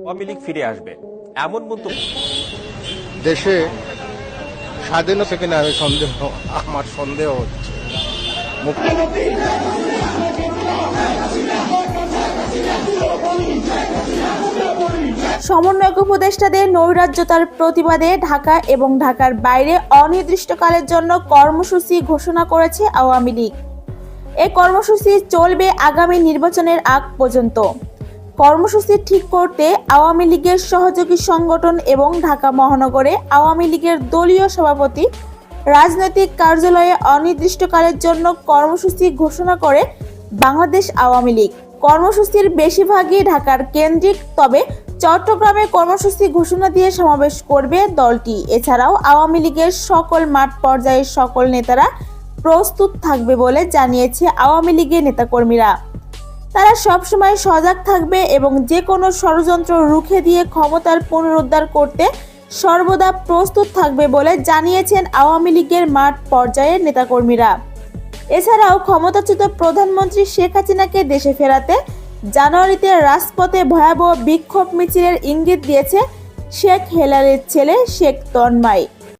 আওয়ামী লীগ ফিরে আসবে এমন মন্তব্য। দেশে স্বাধীন থেকে না আমার সন্দেহ হচ্ছে। সমন্বয়ক উপদেষ্টাদের নৈরাজ্যতার প্রতিবাদে ঢাকা এবং ঢাকার বাইরে অনির্দিষ্টকালের জন্য কর্মসূচি ঘোষণা করেছে আওয়ামী লীগ। এই কর্মসূচি চলবে আগামী নির্বাচনের আগ পর্যন্ত। কর্মসূচি ঠিক করতে আওয়ামী লীগের সহযোগী সংগঠন এবং ঢাকা মহানগরে আওয়ামী লীগের দলীয় সভাপতি রাজনৈতিক কার্যালয়ে অনির্দিষ্টকালের জন্য কর্মসূচি ঘোষণা করে বাংলাদেশ আওয়ামী লীগ। কর্মসূচির বেশিরভাগই ঢাকার কেন্দ্রিক, তবে চট্টগ্রামে কর্মসূচি ঘোষণা দিয়ে সমাবেশ করবে দলটি। এছাড়াও আওয়ামী লীগের সকল মাঠ পর্যায়ের সকল নেতারা প্রস্তুত থাকবে বলে জানিয়েছে আওয়ামী লীগের নেতাকর্মীরা। তারা সবসময় সজাগ থাকবে এবং যে কোনো ষড়যন্ত্র রুখে দিয়ে ক্ষমতার পুনরুদ্ধার করতে সর্বদা প্রস্তুত থাকবে বলে জানিয়েছেন আওয়ামী লীগের মাঠ পর্যায়ের নেতাকর্মীরা। এছাড়াও ক্ষমতাচ্যুত প্রধানমন্ত্রী শেখ হাসিনাকে দেশে ফেরাতে জানুয়ারিতে রাজপথে ভয়াবহ বিক্ষোভ মিছিলের ইঙ্গিত দিয়েছে শেখ হেলালের ছেলে শেখ তন্ময়।